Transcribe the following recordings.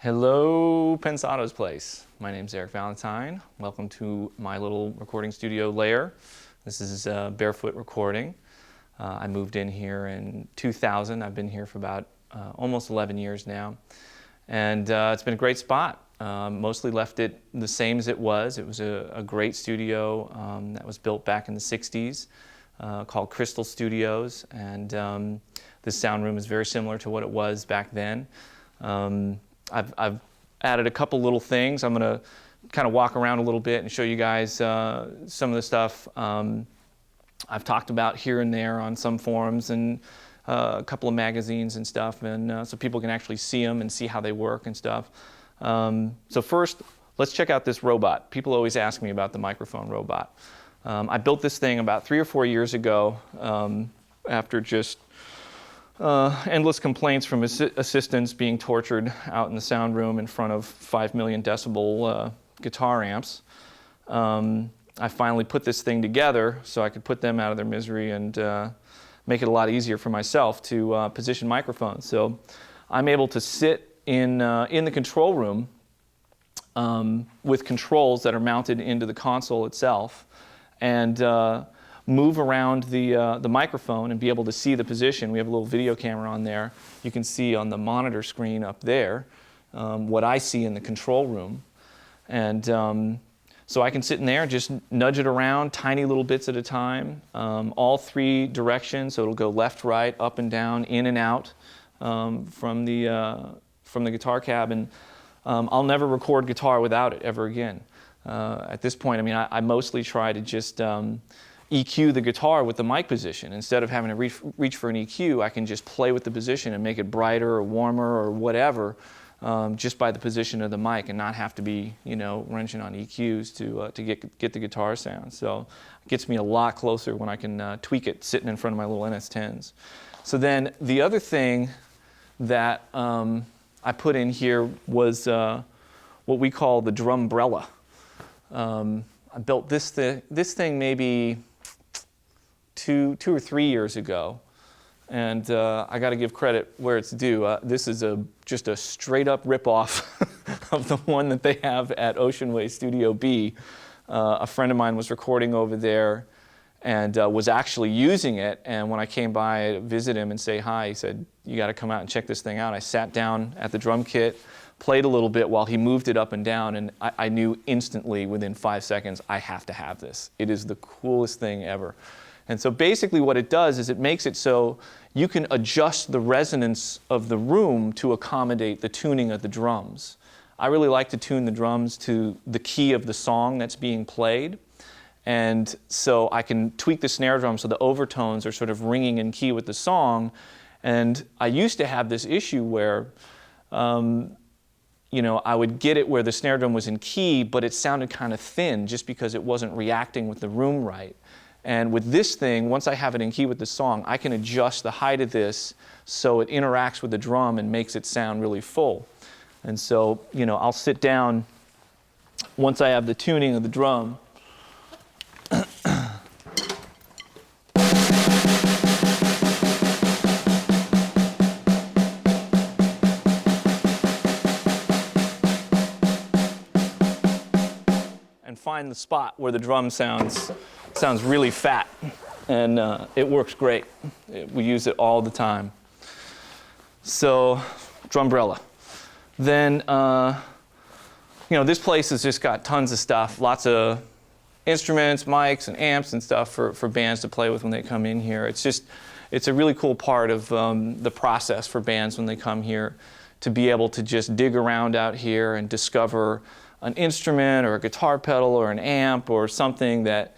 Hello, Pensado's place. My name's Valentine. Welcome to my little recording studio lair. This is Barefoot Recording. I moved in here in 2000. I've been here for about almost 11 years now. And it's been a great spot. Mostly left it the same as it was. It was a great studio that was built back in the 60s called Crystal Studios. And this sound room is very similar to what it was back then. I've added a couple little things. I'm going to kind of walk around a little bit and show you guys some of the stuff I've talked about here and there on some forums and a couple of magazines and stuff, and so people can actually see them and see how they work and stuff. So first, let's check out this robot. People always ask me about the microphone robot. I built this thing about 3 or 4 years ago after just endless complaints from assistants being tortured out in the sound room in front of 5 million decibel guitar amps. I finally put this thing together so I could put them out of their misery and make it a lot easier for myself to position microphones. So I'm able to sit in the control room with controls that are mounted into the console itself and move around the microphone and be able to see the position. We have a little video camera on there. You can see on the monitor screen up there what I see in the control room. And so I can sit in there and just nudge it around tiny little bits at a time, all 3 directions. So it'll go left, right, up and down, in and out from the guitar cab. And I'll never record guitar without it ever again. At this point, I mean, I mostly try to just EQ the guitar with the mic position. Instead of having to reach for an EQ, I can just play with the position and make it brighter or warmer or whatever just by the position of the mic and not have to be, you know, wrenching on EQs to get the guitar sound. So it gets me a lot closer when I can tweak it sitting in front of my little NS10s. So then the other thing that I put in here was what we call the drum Brella. I built this thing maybe two or 3 years ago, and I got to give credit where it's due. This is just a straight up ripoff of the one that they have at Ocean Way Studio B. A friend of mine was recording over there and was actually using it, and when I came by to visit him and say hi, he said, "You got to come out and check this thing out." I sat down at the drum kit, played a little bit while he moved it up and down, and I knew instantly within 5 seconds, I have to have this. It is the coolest thing ever. And so basically what it does is it makes it so you can adjust the resonance of the room to accommodate the tuning of the drums. I really like to tune the drums to the key of the song that's being played. And so I can tweak the snare drum so the overtones are sort of ringing in key with the song. And I used to have this issue where you know, I would get it where the snare drum was in key, but it sounded kind of thin just because it wasn't reacting with the room right. And with this thing, once I have it in key with the song, I can adjust the height of this so it interacts with the drum and makes it sound really full. And so, you know, I'll sit down once I have the tuning of the drum. Find the spot where the drum sounds really fat, and it works great. We use it all the time. So, drum Brella. Then, you know, this place has just got tons of stuff, lots of instruments, mics, and amps and stuff for bands to play with when they come in here. It's a really cool part of the process for bands when they come here to be able to just dig around out here and discover an instrument or a guitar pedal or an amp or something that,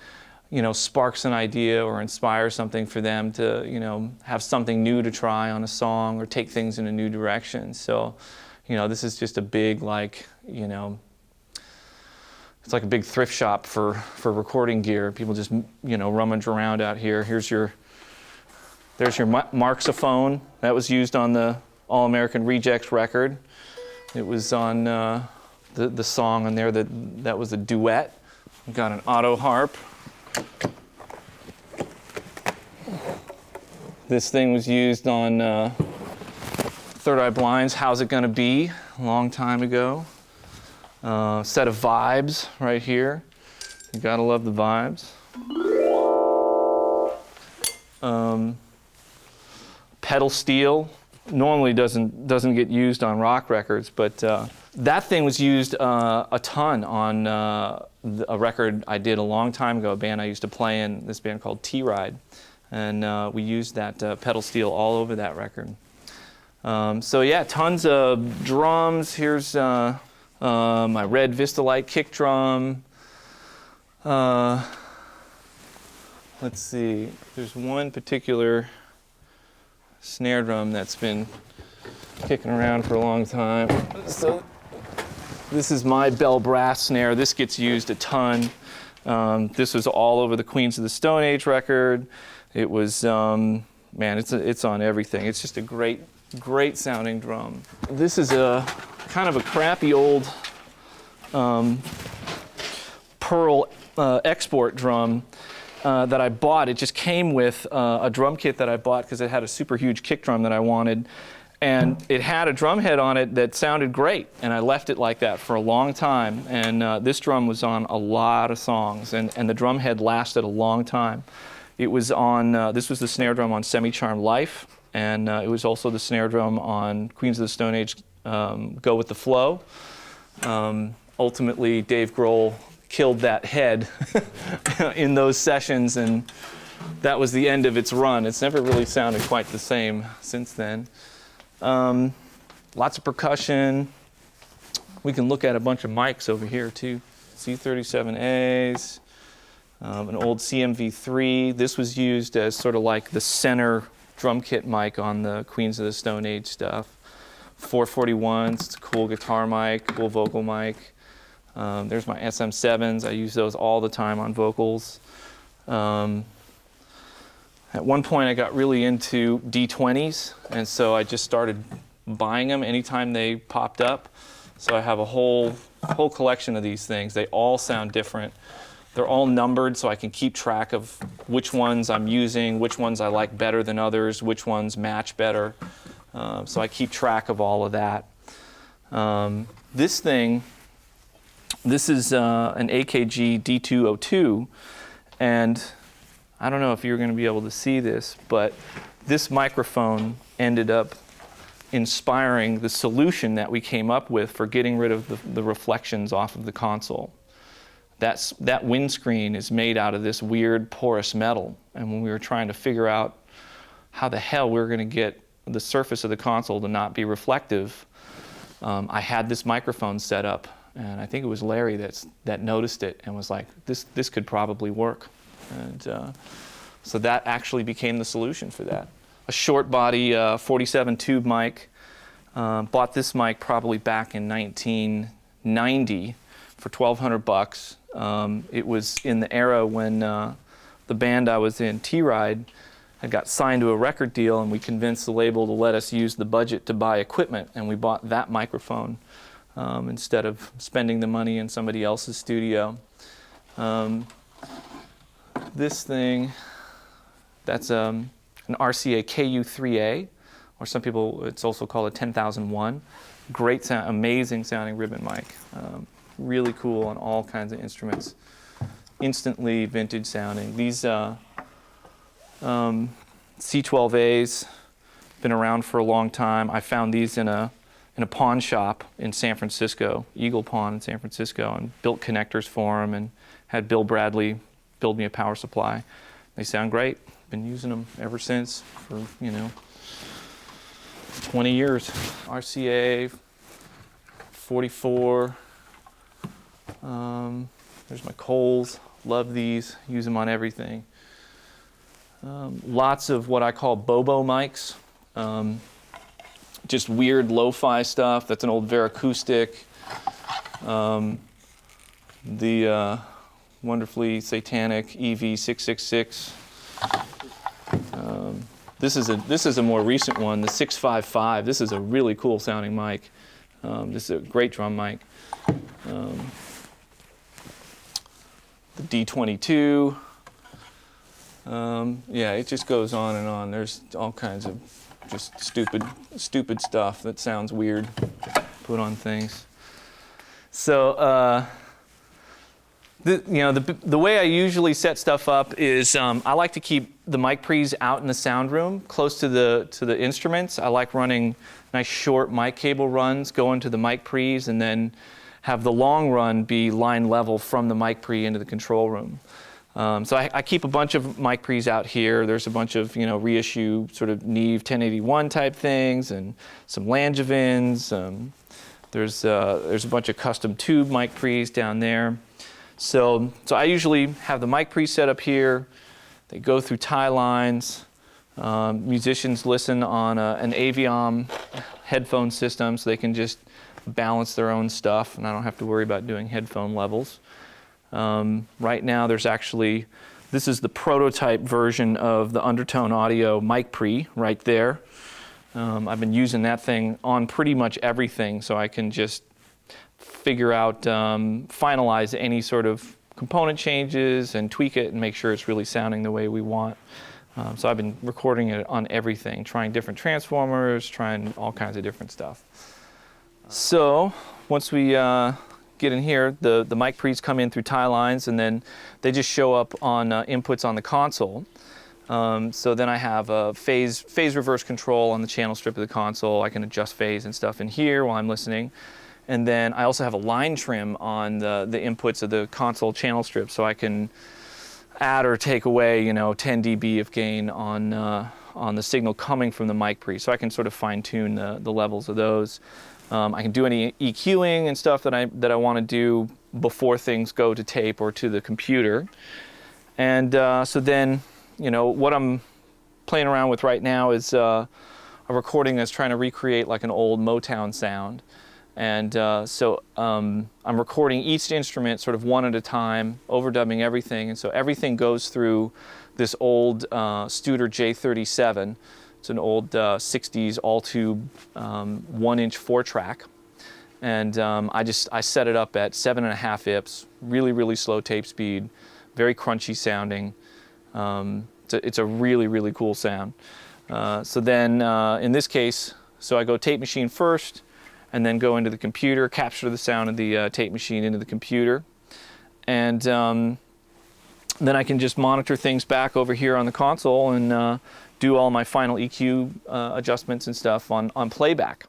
you know, sparks an idea or inspires something for them to, you know, have something new to try on a song or take things in a new direction. So, you know, this is just a big, like, you know, it's like a big thrift shop for recording gear. People just, you know, rummage around out here. There's your Marxophone. That was used on the All-American Rejects record. It was on the song on there that was a duet. We've got an auto harp. This thing was used on Third Eye Blind's How's It Gonna Be, a long time ago. Set of vibes right here. You gotta love the vibes. Pedal steel. Normally doesn't get used on rock records, but that thing was used a ton on a record I did a long time ago, a band I used to play in, this band called T-Ride, and we used that pedal steel all over that record. So yeah, tons of drums. Here's my red Vistalite kick drum. Let's see, there's one particular snare drum that's been kicking around for a long time. So this is my bell brass snare. This gets used a ton. This was all over the Queens of the Stone Age record. It was, man, it's on everything. It's just a great sounding drum. This is a kind of a crappy old Pearl export drum that I bought. It just came with a drum kit that I bought because it had a super huge kick drum that I wanted. And it had a drum head on it that sounded great. And I left it like that for a long time. And this drum was on a lot of songs. And the drum head lasted a long time. It was on, this was the snare drum on Semi-Charmed Life. And it was also the snare drum on Queens of the Stone Age, Go With The Flow. Ultimately, Dave Grohl killed that head in those sessions, and that was the end of its run. It's never really sounded quite the same since then. Lots of percussion. We can look at a bunch of mics over here too. C37As, an old CMV3. This was used as sort of like the center drum kit mic on the Queens of the Stone Age stuff. 441s, it's a cool guitar mic, cool vocal mic. There's my SM7s. I use those all the time on vocals. At one point I got really into D20s, and so I just started buying them anytime they popped up. So I have a whole collection of these things. They all sound different. They're all numbered so I can keep track of which ones I'm using, which ones I like better than others, which ones match better. So I keep track of all of that. This is an AKG D202, and I don't know if you're going to be able to see this, but this microphone ended up inspiring the solution that we came up with for getting rid of the reflections off of the console. That windscreen is made out of this weird porous metal, and when we were trying to figure out how the hell we were going to get the surface of the console to not be reflective, I had this microphone set up. And I think it was Larry that noticed it and was like, this could probably work. And so that actually became the solution for that. A short body 47 tube mic. Bought this mic probably back in 1990 for $1,200. It was in the era when the band I was in, T-Ride, had got signed to a record deal, and we convinced the label to let us use the budget to buy equipment, and we bought that microphone. Instead of spending the money in somebody else's studio. This thing, that's an RCA KU3A, or some people, it's also called a 10001. Great sound, amazing sounding ribbon mic. Really cool on all kinds of instruments. Instantly vintage sounding. These C12As, been around for a long time. I found these in a pawn shop in San Francisco, Eagle Pawn in San Francisco, and built connectors for them and had Bill Bradley build me a power supply. They sound great. Been using them ever since for, 20 years. RCA 44. There's my Coles. Love these. Use them on everything. Lots of what I call Bobo mics. Just weird lo-fi stuff. That's an old Veracoustic. The wonderfully satanic EV666. This is a more recent one, the 655. This is a really cool sounding mic. This is a great drum mic. The D22. Yeah, it just goes on and on. There's all kinds of just stupid stuff that sounds weird, put on things. So, the way I usually set stuff up is I like to keep the mic pre's out in the sound room, close to the instruments. I like running nice short mic cable runs going to the mic pre's, and then have the long run be line level from the mic pre into the control room. So I keep a bunch of mic pre's out here. There's a bunch of reissue sort of Neve 1081 type things, and some Langevins. There's a bunch of custom tube mic pre's down there. So I usually have the mic pre set up here. They go through tie lines. Musicians listen on an Aviom headphone system, so they can just balance their own stuff, and I don't have to worry about doing headphone levels. Right now, this is the prototype version of the UnderToneAudio mic pre right there. I've been using that thing on pretty much everything, so I can just figure out, finalize any sort of component changes and tweak it and make sure it's really sounding the way we want. So I've been recording it on everything, trying different transformers, trying all kinds of different stuff. So once we get in here, the mic pre's come in through tie lines, and then they just show up on inputs on the console. So then I have a phase reverse control on the channel strip of the console. I can adjust phase and stuff in here while I'm listening. And then I also have a line trim on the inputs of the console channel strip, so I can add or take away 10 dB of gain on the signal coming from the mic pre. So I can sort of fine tune the levels of those. I can do any EQing and stuff that I want to do before things go to tape or to the computer. And so then, what I'm playing around with right now is a recording that's trying to recreate like an old Motown sound. And so I'm recording each instrument sort of one at a time, overdubbing everything. And so everything goes through this old Studer J37. It's an old 60s all-tube 1-inch 4-track. And I set it up at 7.5 IPS, really slow tape speed, very crunchy sounding. It's a really cool sound. So then in this case, so I go tape machine first, and then go into the computer, capture the sound of the tape machine into the computer. And then I can just monitor things back over here on the console and do all my final EQ adjustments and stuff on playback.